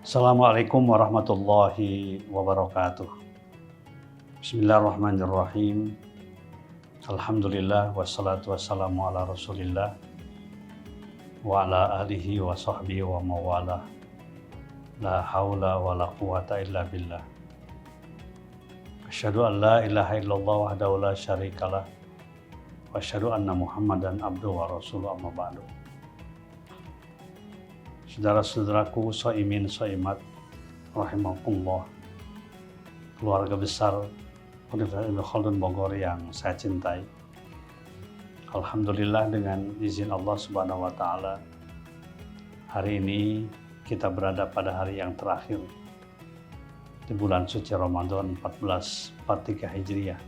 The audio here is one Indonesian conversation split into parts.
Assalamualaikum warahmatullahi wabarakatuh. Bismillahirrahmanirrahim. Alhamdulillah wassalatu wassalamu ala Rasulillah wa ala alihi wa sahbihi wa mawalah. La haula wa la quwata illa billah. Asyhadu an la ilaha illallah wahdahu la syarikalah wa asyhadu anna Muhammadan abduhu wa rasuluhu amma ba'du. Saudara-saudaraku, shaimin shaimat rahimakumullah, keluarga besar Universitas Ibnu Khaldun Bogor yang saya cintai. Alhamdulillah, dengan izin Allah Subhanahu wa taala, hari ini kita berada pada hari yang terakhir di bulan suci Ramadan 1443 Hijriah.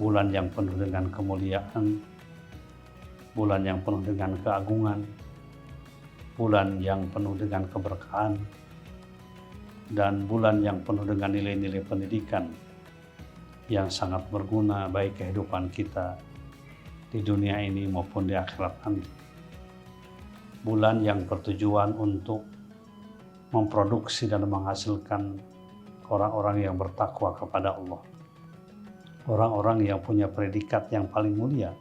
Bulan yang penuh dengan kemuliaan, bulan yang penuh dengan keagungan, bulan yang penuh dengan keberkahan, dan bulan yang penuh dengan nilai-nilai pendidikan yang sangat berguna baik kehidupan kita di dunia ini maupun di akhirat nanti. Bulan yang bertujuan untuk memproduksi dan menghasilkan orang-orang yang bertakwa kepada Allah, orang-orang yang punya predikat yang paling mulia,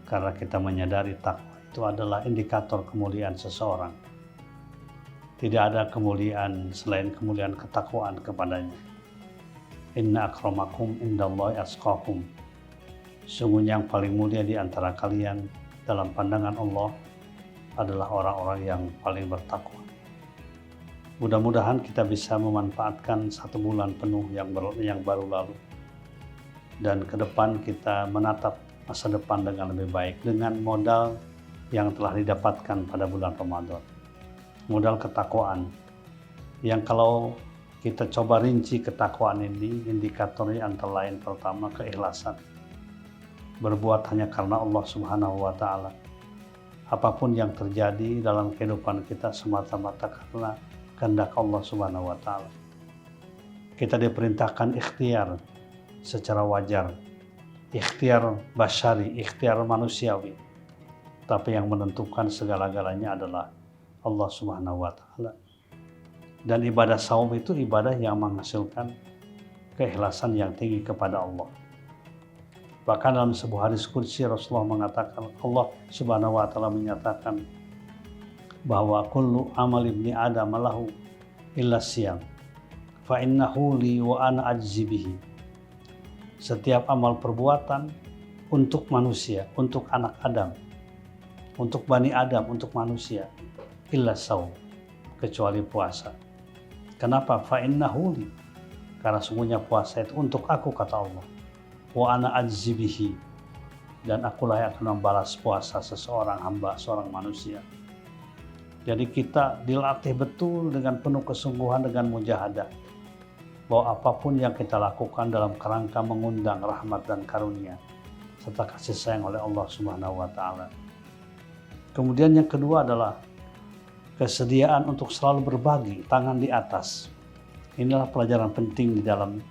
karena kita menyadari takwa itu adalah indikator kemuliaan seseorang. Tidak ada kemuliaan selain kemuliaan ketakwaan kepadanya. Inna akramakum indallahi atqakum. Sungguhnya yang paling mulia di antara kalian dalam pandangan Allah adalah orang-orang yang paling bertakwa. Mudah-mudahan kita bisa memanfaatkan satu bulan penuh yang baru lalu, dan ke depan kita menatap masa depan dengan lebih baik dengan modal yang telah didapatkan pada bulan Ramadan. Modal ketakwaan yang kalau kita coba rinci ketakwaan ini, indikatornya antara lain pertama keikhlasan. Berbuat hanya karena Allah Subhanahu wa taala. Apapun yang terjadi dalam kehidupan kita semata-mata karena kehendak Allah Subhanahu wa taala. Kita diperintahkan ikhtiar secara wajar. Ikhtiar basyari, ikhtiar manusiawi. Tapi yang menentukan segala-galanya adalah Allah Subhanahu wa taala. Dan ibadah saum itu ibadah yang menghasilkan keikhlasan yang tinggi kepada Allah. Bahkan dalam sebuah hadis qudsi Rasulullah mengatakan, Allah Subhanahu wa taala menyatakan bahwa kullu amal ibni adam lahu illa siyam fa innahu li wa ana ajzi bihi. Setiap amal perbuatan untuk manusia, untuk anak Adam, untuk Bani Adam, untuk manusia, illa saum, kecuali puasa. Kenapa? Fa'innahu li, karena sungguhnya puasa itu untuk aku, kata Allah. Wa ana ajzi bihi, dan akulah yang akan membalas puasa seseorang hamba, seorang manusia. Jadi kita dilatih betul dengan penuh kesungguhan, dengan mujahadah, bahwa apapun yang kita lakukan dalam kerangka mengundang rahmat dan karunia serta kasih sayang oleh Allah Subhanahu wa taala. Kemudian yang kedua adalah kesediaan untuk selalu berbagi, tangan di atas. Inilah pelajaran penting di dalam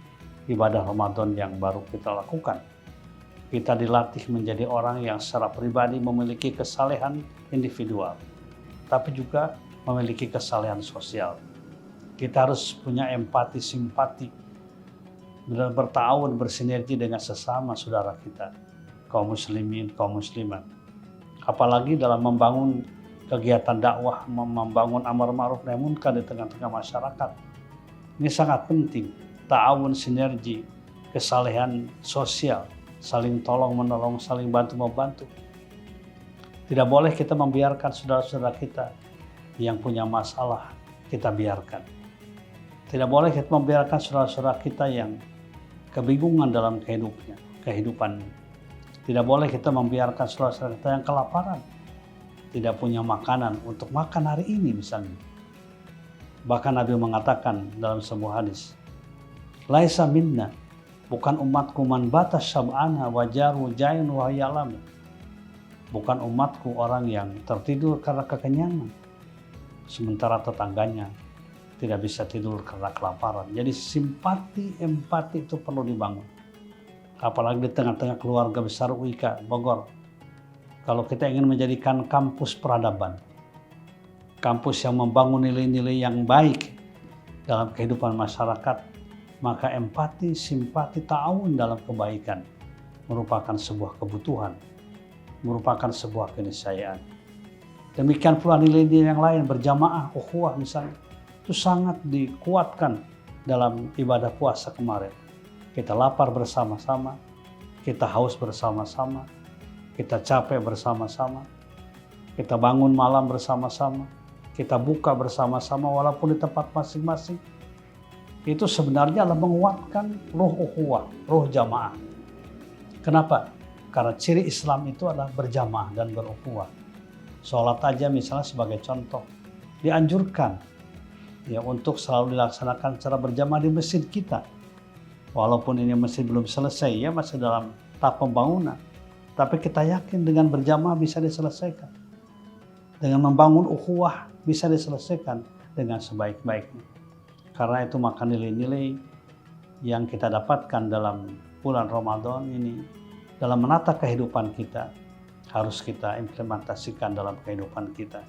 ibadah Ramadan yang baru kita lakukan. Kita dilatih menjadi orang yang secara pribadi memiliki kesalehan individual, tapi juga memiliki kesalehan sosial. Kita harus punya empati, simpati, bertawun, bersinergi dengan sesama saudara kita, kaum muslimin, kaum muslimat. Apalagi dalam membangun kegiatan dakwah, membangun amar ma'ruf nahi munkar di tengah-tengah masyarakat. Ini sangat penting, ta'awun, sinergi, kesalehan sosial, saling tolong-menolong, saling bantu-membantu. Tidak boleh kita membiarkan saudara-saudara kita yang punya masalah, kita biarkan. Tidak boleh kita membiarkan saudara-saudara kita yang kebingungan dalam kehidupannya. Tidak boleh kita membiarkan saudara-saudara kita yang kelaparan, tidak punya makanan untuk makan hari ini misalnya. Bahkan Nabi mengatakan dalam sebuah hadis, laisa minna, bukan umatku man batas syab'ana wajaru jain wa yalam. Bukan umatku orang yang tertidur karena kekenyangan, sementara tetangganya tidak bisa tidur karena kelaparan. Jadi simpati, empati itu perlu dibangun. Apalagi di tengah-tengah keluarga besar UIK Bogor. Kalau kita ingin menjadikan kampus peradaban, kampus yang membangun nilai-nilai yang baik dalam kehidupan masyarakat, maka empati, simpati, ta'awun dalam kebaikan merupakan sebuah kebutuhan, merupakan sebuah keniscayaan. Demikian pula nilai-nilai yang lain, berjamaah, ukhuwah misalnya, itu sangat dikuatkan dalam ibadah puasa kemarin. Kita lapar bersama-sama, kita haus bersama-sama, kita capek bersama-sama, kita bangun malam bersama-sama, kita buka bersama-sama walaupun di tempat masing-masing. Itu sebenarnya adalah menguatkan ruh ukhuwah, ruh jamaah. Kenapa? Karena ciri Islam itu adalah berjamaah dan berukhuwah. Sholat aja misalnya sebagai contoh, dianjurkan ya untuk selalu dilaksanakan secara berjamaah di masjid kita. Walaupun ini masjid belum selesai ya, masih dalam tahap pembangunan. Tapi kita yakin dengan berjamaah bisa diselesaikan. Dengan membangun ukhuwah bisa diselesaikan dengan sebaik-baiknya. Karena itu maka nilai-nilai yang kita dapatkan dalam bulan Ramadan ini, dalam menata kehidupan kita, harus kita implementasikan dalam kehidupan kita.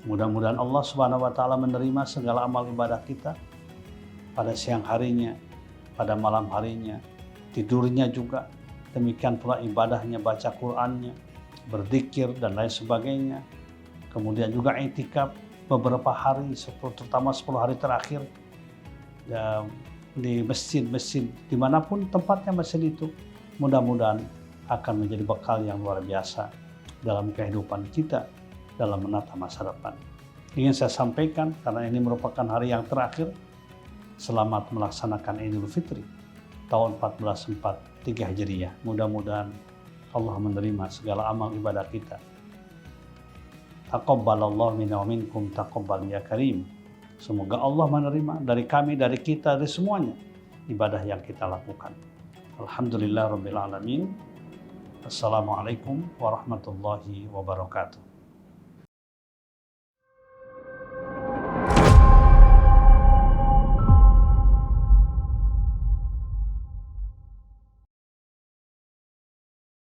Mudah-mudahan Allah Subhanahu wa Ta'ala menerima segala amal ibadah kita pada siang harinya, pada malam harinya, tidurnya juga. Demikian pula ibadahnya, baca Qur'annya, berzikir dan lain sebagainya. Kemudian juga i'tikaf beberapa hari, terutama 10 hari terakhir di masjid-masjid dimanapun tempatnya masjid itu. Mudah-mudahan akan menjadi bekal yang luar biasa dalam kehidupan kita dalam menata masa depan. Ingin saya sampaikan karena ini merupakan hari yang terakhir, selamat melaksanakan Idul Fitri tahun 1443 Hijriah. Mudah-mudahan Allah menerima segala amal ibadah kita. Taqabbalallahu minna wa minkum taqabbal ya karim. Semoga Allah menerima dari kami, dari kita, dari semuanya ibadah yang kita lakukan. Alhamdulillah rabbil alamin. Assalamualaikum warahmatullahi wabarakatuh.